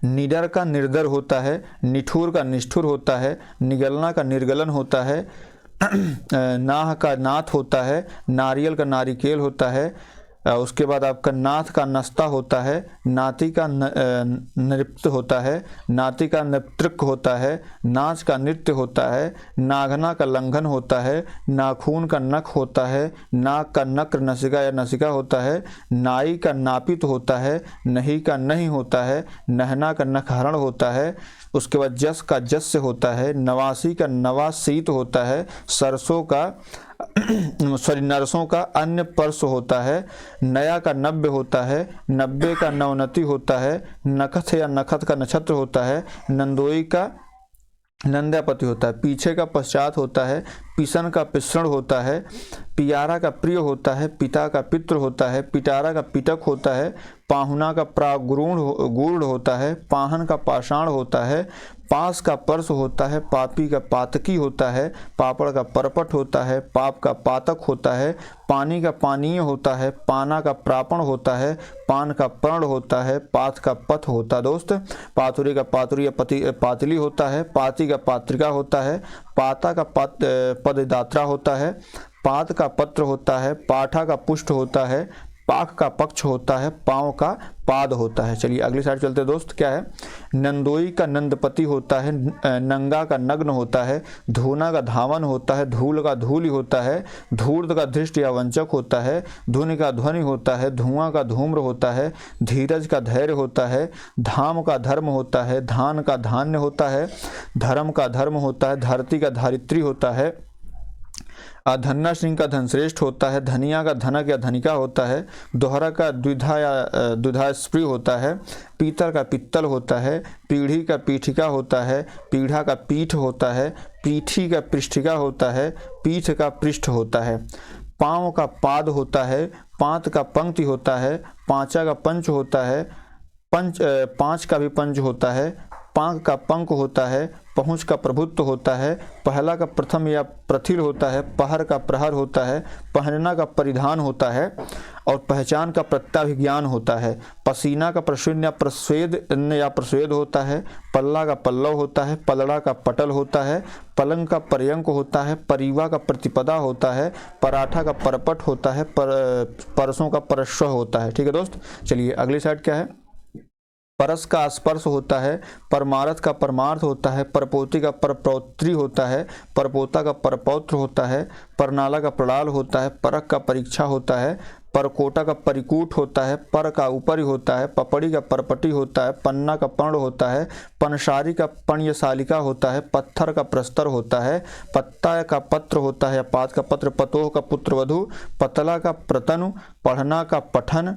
निडर का निर्दर होता है, निठुर का निष्ठुर होता है, निगलना का निर्गलन होता है, नाह का नाथ होता है, नारियल का नारिकेल होता है, उसके बाद आपका नाथ का नस्ता होता है, नाती का नृत्य होता है, नाती का नृत्य होता है, नाच का नृत्य होता है, नागना का लंघन होता है, नाखून का नख होता है, नाक का नक्र नसिका या नसिका होता है, नाई का नापित होता है, नहीं का नहीं होता है, नहना का नखहरण होता है। उसके बाद जस का जस्य होता है, नवासी का नवासीत होता है, सरसों का नरसों का अन्य परस होता है, नया का नब्बे होता है, 90 का नवनति होता है, नखत या नखत का नक्षत्र होता है, नंदोई का नंद्यापति होता है, पीछे का पश्चात होता है, पिसन का पिसण होता है, पियारा का प्रिय होता है, पिता का पितृ होता है, पिटारा का पिटक होता है, पाहुना का प्रागूढ़ होता है, पाहन का पाषाण होता है, पास का परस होता है, पापी का पातकी होता है, पापड़ का परपट होता है, पाप का पातक होता है, पानी का पानीय होता है, पाना का प्रापण होता है, पान का पर्ण होता है, पाथ का पथ होता है दोस्त, पाथुरी का पातुरी या पातली होता है, पाती का पात्रिका होता है, पाता का पददात्रा होता है, पात का पत्र होता है, पाठा का पुष्ट होता है, पाक का पक्ष होता है, पाँव का पाद होता है। चलिए अगली साइड चलते हैं दोस्त, क्या है? नंदोई का नंदपति होता है, नंगा का नग्न होता है, धूना का धावन होता है, धूल का धूलि होता है, धूर्त का धृष्ट या वंचक होता है, धुनि का ध्वनि होता है, धुआं का धूम्र होता है, धीरज का धैर्य होता है, धाम का धर्म होता है, धान का धान्य होता है, धर्म का धर्म होता है, धरती का धारित्री होता है, धन्ना सिंह का धनश्रेष्ठ होता है, धनिया का धनक या धनिका होता है, दोहरा का द्विधा या द्विधास्पृह होता है, पीतल का पित्तल होता है, पीढ़ी का पीठिका होता है, पीढ़ा का पीठ होता है, पीठी का पृष्ठिका होता है, पीठ का पृष्ठ होता है, पाँव का पाद होता है, पांत का पंक्ति होता है, पांचा का पंच होता है, पांच का भी पंच होता है, पांक का पंक होता है, पहुँच का प्रभुत्व होता है, पहला का प्रथम या प्रथिल होता है, पहर का प्रहर होता है, पहनना का परिधान होता है और पहचान का प्रत्याभिज्ञान होता है, पसीना का प्रश्न या प्रस्वेद होता है, पल्ला का पल्लव होता है, पलड़ा का पटल होता है, पलंग का पर्यंक होता है, परिवा का प्रतिपदा होता है, पराठा का परपट होता है, परसों का परस्व होता है। ठीक है दोस्त, चलिए अगली साइड क्या है। परस का स्पर्श होता है, परमार्थ का परमार्थ होता है, परपोती का परपौत्री होता है, परपोता का परपौत्र होता है, परनाला का प्रणाल होता है, परक का परीक्षा होता है, परकोटा का परिकूट होता है, पर का ऊपरी होता है, पपड़ी का परपटी होता है, पन्ना का पर्ण होता है, पनसारी का पण्यशालिका होता है, पत्थर का प्रस्तर होता है, पत्ता का पत्र होता है, पात का पत्र, पतोह का पुत्रवधु, पतला का प्रतनु, पढ़ना का पठन,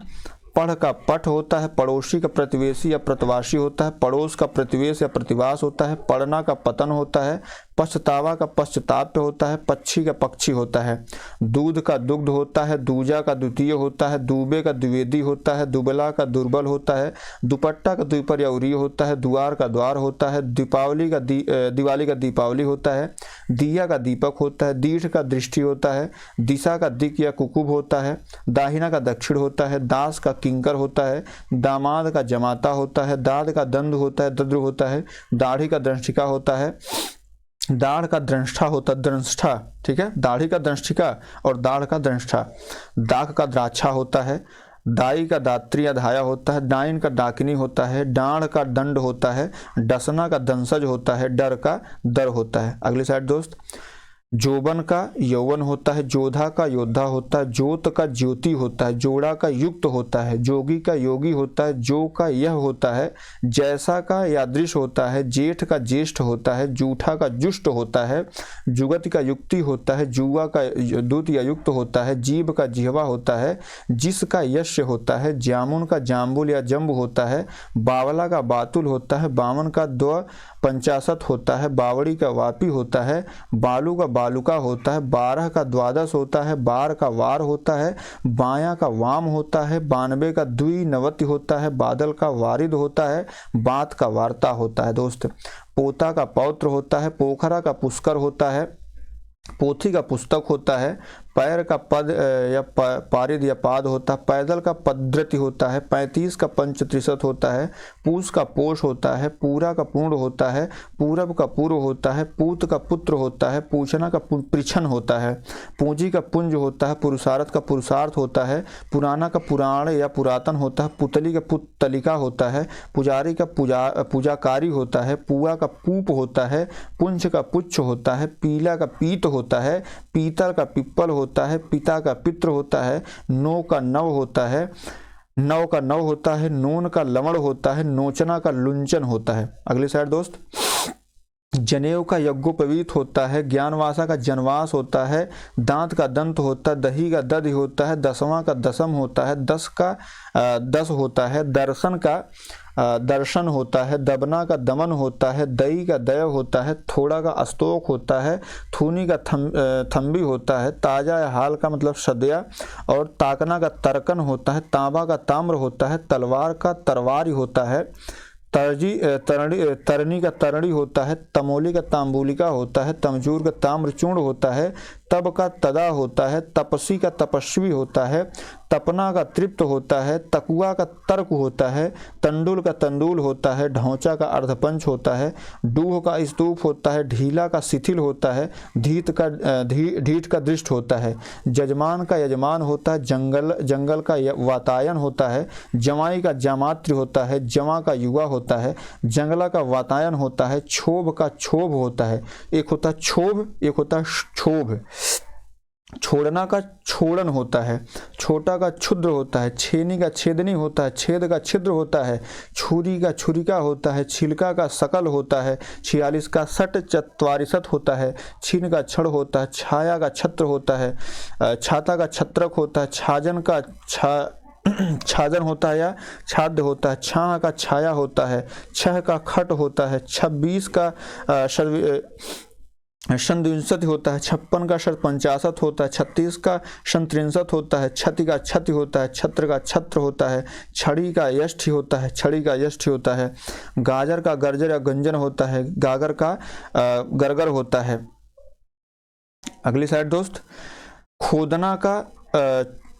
पढ़ का पठ होता है, पड़ोसी का प्रतिवेशी या प्रतिवासी होता है, पड़ोस का प्रतिवेश या प्रतिवास होता है, पढ़ना का पतन होता है, पछतावा का पश्चाताप होता है, पक्षी का पक्षी होता है, दूध का दुग्ध होता है, दूजा का द्वितीय होता है, दूबे का द्विवेदी होता है, दुबला का दुर्बल होता है, दुपट्टा का द्विपर्यावरीय होता है, द्वार का द्वार होता है, दिवाली का दीपावली होता है, दिया का दीपक होता है, दीर्घ का दृष्टि होता है, दिशा का दिक या कुकुब होता है, दाहिना का दक्षिण होता है, दास का किंकर होता है, दामाद का जमाता होता है, दाद का दंड होता है, दद्र होता है, दाढ़ी का दंष्टिका होता है, दाढ़ का दंष्ठा होता है, दंष्ठा। ठीक है, दाढ़ी का दंष्टिका और दाढ़ का दंष्ठा, दाग का द्राक्षा होता है, दाई का दात्री या धाया होता है, डाइन का डाकिनी होता है, डांड का दंड होता है, डसना का दंसज होता है, डर का दर होता है। अगली साइड दोस्त, जोबन का यौवन होता है, जोधा का योद्धा होता है, जोत का ज्योति होता है, जोड़ा का युक्त होता है, जोगी का योगी होता है, जो का यह होता है, जैसा का यादृश होता है, जेठ का ज्येष्ठ होता है, जूठा का जुष्ट होता है, जुगत का युक्ति होता है, जुआ का दूत या युक्त होता है, जीव का जिह्वा होता है, जिसका यश होता है, जामुन का जाम्बुल या जम्ब होता है, बावला का बातुल होता है, बामन का 2 होता है, बावड़ी का वापी होता है, बालू का बालुका होता है, 12 का द्वादश होता है, बार का वार होता है, बाया का वाम होता है, 92 का द्विनवति होता है, बादल का वारिद होता है, बात का वार्ता होता है दोस्त, पोता का पौत्र होता है, पोखरा का पुष्कर होता है, पोथी का पुस्तक होता है, पैर का पद या पारिद या पाद होता है, पैदल का पद्धति होता है, 35 का पंचत्रिशत होता है, पूस का पोष होता है, पूरा का पूर्ण होता है, पूरब का पूर्व होता है, पूत का पुत्र होता है, पूछना का पृछन होता है, पूंजी का पुंज होता है, पुरुषार्थ का पुरुषार्थ होता है, पुराना का पुराण या पुरातन होता है, पुतली का पुतलिका होता है, पुजारी का पूजाकारी होता है, पुआ का पूप होता है, पुंछ का पुच्छ होता है, पीला का पीत होता है, पीतल का पिप्पल होता है, पिता का पित्र होता है, नो का नव होता है, नव का नव होता है, नून का लवण होता है, नोचना का लुंचन होता है। अगली साइड दोस्त, जनेऊ का यज्ञोपवीत होता है, ज्ञानवासा का जनवास होता है, दांत का दंत होता है, दही का दधि होता है, दसवां का दसम होता है, 10 का 10 होता है, दर्शन का दर्शन होता है, दबना का दमन होता है, दई का दय होता है, थोड़ा का अस्तोक होता है, थूनी का थम्बी होता है, ताजा या हाल का मतलब सदया, और ताकना का तर्कन होता है, तांबा का ताम्र होता है, तलवार का तरवारी होता है, तरनी का तरणी होता है, तमोली का तांबुलिका होता है, तमजूर का ताम्रचूर्ण होता है, तब का तदा होता है, तपसी का तपस्वी होता है, तपना का तृप्त होता है, तकुआ का तर्क होता है, तंडुल का तंडुल होता है, ढौंचा का अर्धपंच होता है, डूह का स्तूप होता है, ढीला का शिथिल होता है, ढीठ का दृष्ट होता है, जजमान का यजमान होता है, जंगल का वातायन होता है, जमाई का जामात्र होता है, जमा का युवा होता है, जंगला का वातायन होता है, क्षोभ का क्षोभ होता है, एक होता है क्षोभ, एक होता है क्षोभ। छोड़ना का छोड़न होता है, छोटा का क्षुद्र होता है, छेनी का छेदनी होता है, छेद का छिद्र होता है, छुरी का छुरिका होता है, छिलका का सकल होता है, 46 का सट चत्वारिशत होता है, छीन का छड़ होता है, छाया का छत्र होता है, छाता का छत्रक होता है, छाजन का छाजन होता है या छाद्य होता है, छाह का छाया होता है, छह का खट होता है, 26 का षड्विंशति होता है, 56 का षट्पंचाशत होता है, 36 का षट्त्रिंशत होता है, क्षति का क्षति होता है, छत्र का छत्र होता है, छड़ी का यष्टि होता है, छड़ी का यष्टि होता है, गाजर का गर्जर या गंजन होता है, गागर का गरगर होता है। अगली साइड दोस्त, खोदना का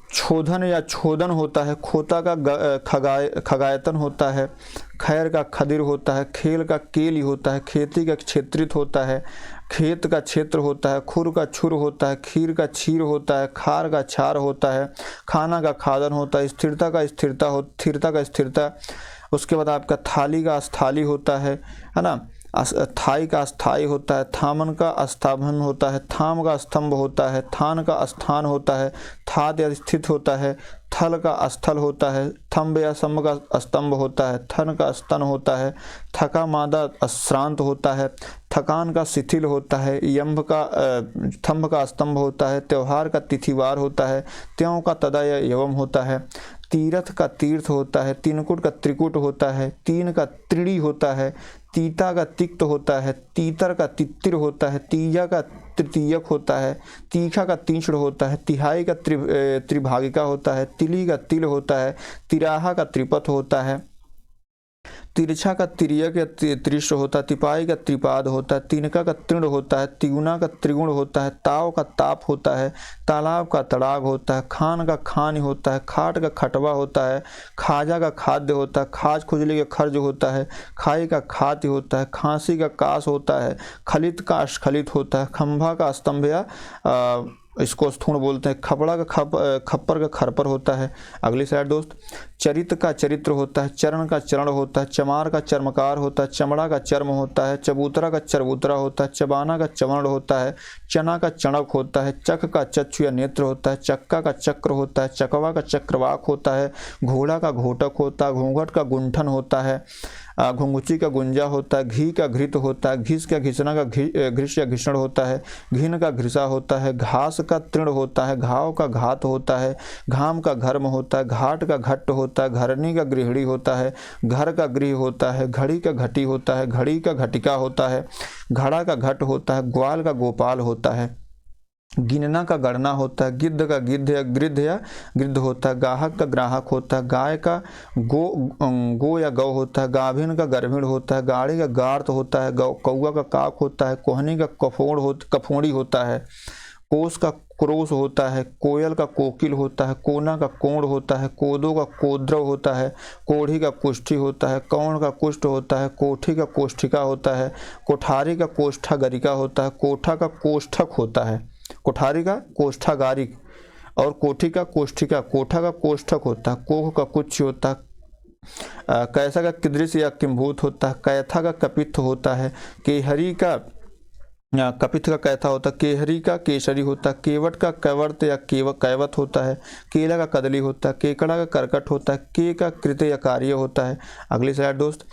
छोधन या छोदन होता है, खोता का खगायतन होता है, खैर का खदिर होता है, खेल का केली होता है, खेती का क्षेत्रित होता है, खेत का क्षेत्र होता है, खुर का छुर होता है, खीर का छीर होता है, खार का छार होता है, खाना का खादन होता है, स्थिरता का स्थिरता। उसके बाद आपका थाली का अस्थाली होता है ना, थाई का अस्थाई होता है, थामन का अस्थाभन होता है, थाम का स्तंभ होता है, थान का अस्थान होता है, थात या स्थित होता है, थल का अस्थल होता है, थंब या स्तंभ का स्तंभ होता है, थन का स्तन होता है, थका मादा अश्रांत होता है, थकान का शिथिल होता है, यम्भ का थंब का स्तंभ होता है, त्योहार का तिथिवार होता है, त्यों का तदा या एवं होता है, तीर्थ का तीर्थ होता है, तीनकुट का त्रिकुट होता है, तीन का त्रिड़ी होता है, तीता का तिक्त होता है, तीतर का तितिर होता है, तीजा का तृतीयक होता है, तीखा का तीक्ष्ण होता है, तिहाई का त्रिभागिका होता है, तिली का तिल होता है, तिराहा का त्रिपथ होता है, तिरछा का तिर्यक या त्रिश होता है, तिपाई का त्रिपाद होता है, तिनका का तृण होता है, तिगुना का त्रिगुण होता है, ताव का ताप होता है, तालाब का तड़ाग होता है, खान का खान होता है, खाट का खटवा होता है, खाजा का खाद्य होता है, खाज खुजली का खर्ज होता है, खाई का खाद्य होता है, खांसी का कास होता है, खलित का अस्खलित होता है, खंभा का स्तंभ या इसको स्थूण बोलते हैं, खपड़ा का खप्पर का खरपर होता है। अगली साइड दोस्त, चरित का चरित्र होता है, चरण का चरण होता है, चमार का चर्मकार होता है, चमड़ा का चर्म होता है, चबूतरा का चरबूतरा होता है, चबाना का चवर्ण होता है, चना का चणक होता है, चक का चक्षु या नेत्र होता है, चक्का का चक्र होता है, चकवा का चक्रवाक होता है, घोड़ा का घोटक होता है, घूंघट का गुंठन होता है, घुंगुची का गुंजा होता है, घी का घृत होता है, घिस का घिसना का घृष या घिषण होता है, घिन का घृसा होता है, घास का तृण होता है, घाव का घात होता है, घाम का घर्म होता है, घाट का घट्ट होता है, घरनी का गृहिणी होता है, घर का गृह होता है, घड़ी का घटी होता है, घड़ी का घटिका होता है, घड़ा का घट होता है, ग्वाल का गोपाल होता है, गिनना का गणना होता है, गिद्ध का गिद्ध या गिद्ध होता है, गाहक का ग्राहक होता है, गाय का गो या गौ होता है, गाभिन का गर्भिण होता है, गाड़ी का गार्त होता है, कौआ का काक होता है, कोहनी का कफोड़ी होता है, कोस का क्रोश होता है, कोयल का कोकिल होता है, कोना का कोण होता है, कोदो का कोद्रव होता है, कोढ़ी का कुष्ठी होता है, कौण का कुष्ठ होता है, कोठी का कोष्ठिका होता है, कोठारी का कोष्ठागरिका होता है, कोठा का कोष्ठक होता है, कोठारी का कोष्ठागारिक और कोठी का कोष्ठिका, कोठा का कोष्ठक होता है, कोह का कुच्छ होता है, कैसा का किदृश या किम्भूत होता है, कैथा का कपित्थ होता है, केहरी का कपित्थ का कैथा होता है, केहरी का केसरी होता है, केवट का कैवर्त या कैवत होता है, केला का कदली होता है, केकड़ा का करकट होता है, के का कृत या कार्य होता है। अगली स्लाइड दोस्त,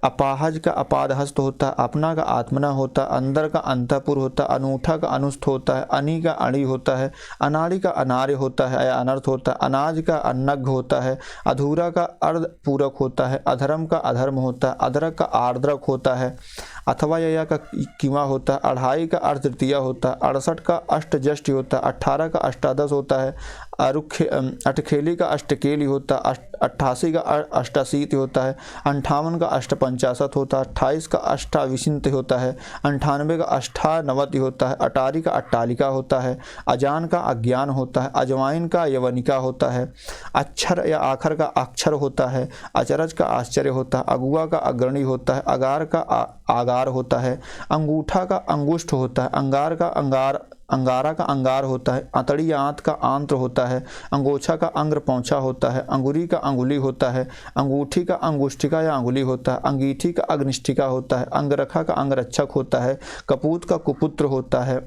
अपाहज का अपादहस्त होता है, अपना का आत्मना होता है, अंदर का अंतःपुर होता है, अनूठा का अनुष्ठ होता है, अनी का अणी होता है, अनाड़ी का अनार्य होता है या अनर्थ होता है, अनाज का अन्नघ होता है, अधूरा का अर्ध पूरक होता है, अधर्म का अधर्म होता है, अदरक का आर्द्रक होता है, अथवा या का कीमा होता है, अढ़ाई का अर्ध तृतीया होता है, 68 का अष्टजष्टि होता है, 18 का अष्टादश होता है, अठखेली का अष्टकेली होता है, 88 का अष्टाशीति होता है, 58 का अष्टपंचाशत होता है, 28 का अष्टाविंशति होता है, 98 का अष्टानवति होता है, अटारी का अट्टालिका होता है, अजान का अज्ञान होता है, अजवाइन का यवनिका होता है, अक्षर या आखर का अक्षर होता है, अचरज का आश्चर्य होता है, अगुआ का अग्रणी होता है, अगार का आगार होता है, अंगूठा का अंगुष्ठ होता है, अंगार का अंगारा का अंगार होता है, अतड़ी आंत का आंत्र होता है, अंगोछा का अंग्र पौछा होता है, अंगुरी का अंगुली होता है, अंगूठी का अंगुष्ठिका या अंगुली होता है, अंगीठी का अग्निष्ठिका होता है, अंगरखा का अंगरक्षक होता है, कपूत का कुपुत्र होता है,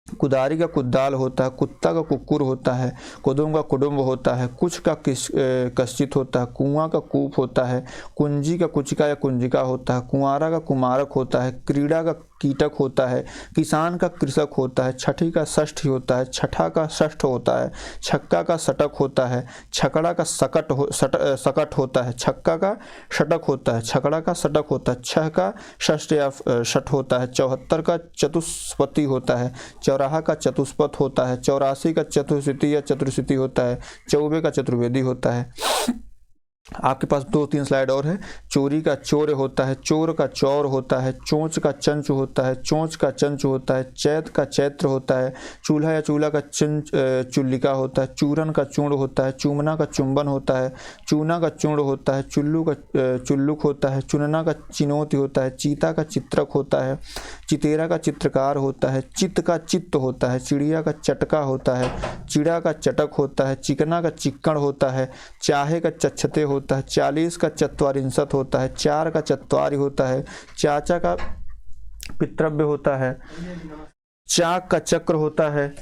कुदारी का कुद्दाल होता है, कुत्ता का कुक्कुर होता है, कुदुम का कुडुम्ब होता है, कुछ का कश्चित होता है, कुआं का कूप होता है, कुंजी का कुचिका या कुंजिका होता है, कुंवारा का कुमारक होता है, क्रीड़ा का कीटक होता है, किसान का कृषक होता है, छठी का षष्ठी होता है, छठा का षष्ठ होता है, छक्का का शटक होता है, छकड़ा का सकट होता है, छक्का का शटक होता है, छकड़ा का शटक होता है, छह का षष्ठ या षठ होता है, 74 का चतुष्पति होता है, चौराहा का चतुष्पथ होता है, 84 का चतुश्रुति या चतुर्श्रुति होता है, 94 का चतुर्वेदी होता है। आपके पास 2-3 स्लाइड और है। चोरी का चोर होता है, चोर का चौर होता है, चोंच का चंच होता है, चोंच का चंच होता है, चैत का चैत्र होता है, चूल्हा या चूल्हा का चुल्लिका होता है, चूरन का चूर्ण होता है, चूमना का चुंबन होता है, चूना का चूर्ण होता है, चुल्लू का चुल्लुक होता है, चुनना का चिनौती होता है, चीता का चित्रक होता है, चितेरा का चित्रकार होता है, चित्त का चित्त होता है, चिड़िया का चटका होता है, चिड़ा का चटक होता है, चिकना का चिक्कण होता है, चाहे का चच्छते होता है, 40 का चत्वारिंशत होता है, 4 का चत्वारि होता है, चाचा का पितृव्य होता है, चाक का चक्र होता है,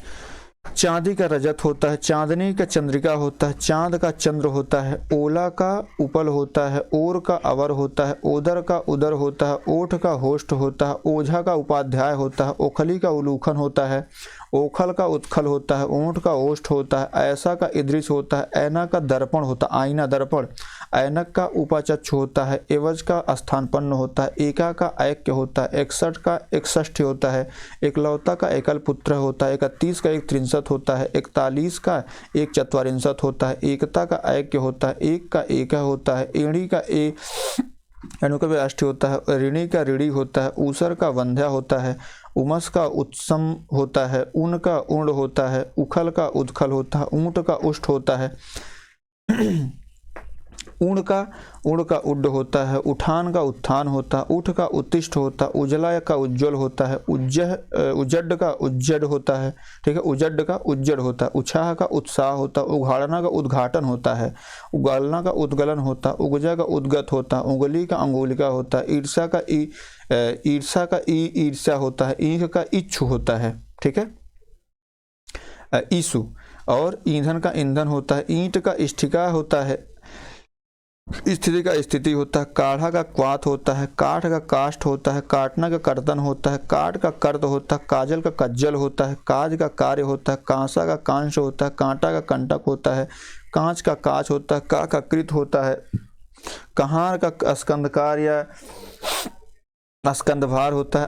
चांदी का रजत होता है, चांदनी का चंद्रिका होता है, चांद का चंद्र होता है, ओला का उपल होता है, ओर का अवर होता है, ओदर का उदर होता है, ओठ का होष्ट होता है, ओझा का उपाध्याय होता है, ओखली का उलूखन होता है, ओखल का उत्खल होता है, ऊँट का ओष्ठ होता है, ऐसा का इदृश होता है, ऐना का दर्पण होता है, आईना दर्पण, ऐनक का उपाचक्ष होता है, एवज का स्थानपन्न होता है, एका का ऐक्य होता है, 61 का एकषष्ठ होता है, एकलौता का एकल पुत्र होता है, 31 का एक त्रिंशत होता है, 41 का एक चत्वारिंशत होता है, एकता का ऐक्य होता है, एक का एक होता है, एड़ी का अनुकव्य अष्टी होता है, ऋणी का ऋणी होता है, ऊसर का वंध्या होता है, उमस का उत्सम होता है, ऊन का ऊर्ण होता है, उखल का उदखल होता है, ऊंट का उष्ट होता है, ऊण का उड्ड होता है, उठान का उत्थान होता है, उठ का उत्तिष्ठ होता है, उजला का उज्ज्वल होता है, उजड्ड का उज्जड होता है, ठीक है, उजड्ड का उज्जड होता है, उछाह का उत्साह होता है, उघाड़ना का उद्घाटन होता है, उगलना का उद्गलन होता है, उगजा का उद्गत होता है, उंगली का अंगुलिका होता है, ईर्षा का ईर्ष्या होता है, ईख का इच्छु होता है, ठीक है, ईसु, और ईंधन का ईंधन होता है, ईंट का इष्टिका होता है, स्थिति का स्थिति होता है, काढ़ा का क्वाथ होता है, काठ का काष्ठ होता है, काटना का कर्तन होता है, काट का कर्त होता है, काजल का कज्जल होता है, काज का कार्य होता है, कांसा का कांश होता है, कांटा का कंटक होता है, कांच का काच होता है, का कृत होता है, कहार का स्कंदकार या स्कंदभार होता है,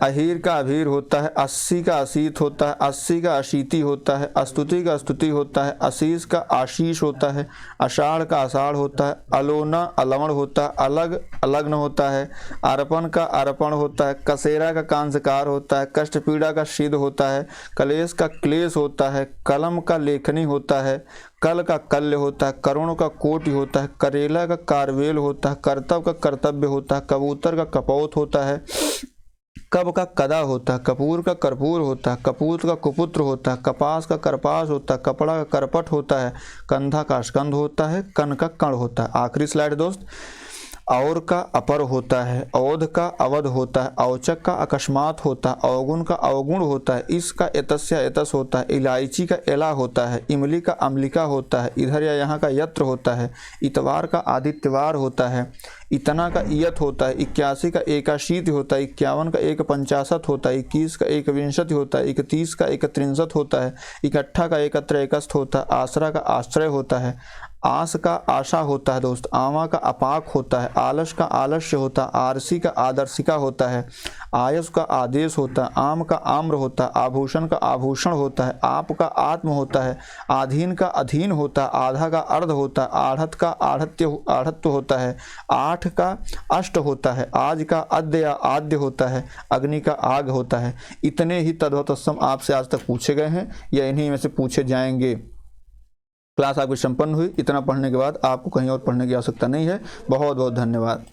अहीर का अभीर होता है, 80 का असीत होता है, 80 का अशीति होता है, अस्तुति का स्तुति होता है, आशीष का आशीष होता है, आषाढ़ का आषाढ़ होता है, अलोना अलवण होता है, अलग अलग्न होता है, अर्पण का अर्पण होता है, कसेरा का कांसकार होता है, कष्ट पीड़ा का शीद होता है, कलेश का क्लेश होता है, कलम का लेखनी होता है, कल का कल्य होता है, करुण का कोटि होता है, करेला का कारवेल होता है, कर्तव्य का कर्तव्य होता है, कबूतर का कपौत होता है, कब का कदा होता है, कपूर का कर्पूर होता है, कपूत का कुपुत्र होता है, कपास का करपास होता है, कपड़ा का करपट होता है, कंधा का स्कंध होता है, कण का कण होता है। आखिरी स्लाइड दोस्त, और का अपर होता है, औध का अवध होता है, औचक का अकस्मात होता है, अवगुण का अवगुण होता है, इसका एतस्य एतस होता है, इलायची का एला होता है, इमली का अम्लिका होता है, इधर या यहाँ का यत्र होता है, इतवार का आदित्यवार होता है, इतना का इयत होता है, 81 का एकाशीति होता है, 51 का एक पंचाशत होता है, 21 का एक विंशति होता है, 31 का एक त्रिंशत होता है, 61 का एकत्र एकस्थ होता है, आसरा का आश्रय होता है, आस का आशा होता है दोस्त, आमा का अपाक होता है, आलस का आलस्य होता है, आरसी का आदर्शिका होता है, आयस का आदेश होता है, आम का आम्र होता है, आभूषण का आभूषण होता है, आप का आत्म होता है, आधीन का अधीन होता है, आधा का अर्ध होता है, आढ़त का आढ़त्य होता है, आठ का अष्ट होता है, आज का अद्य या आद्य होता है, अग्नि का आग होता है। इतने ही तद्वतस्सम आपसे आज तक पूछे गए हैं या इन्हीं में से पूछे जाएंगे। क्लास आपकी संपन्न हुई। इतना पढ़ने के बाद आपको कहीं और पढ़ने की आवश्यकता नहीं है। बहुत बहुत धन्यवाद।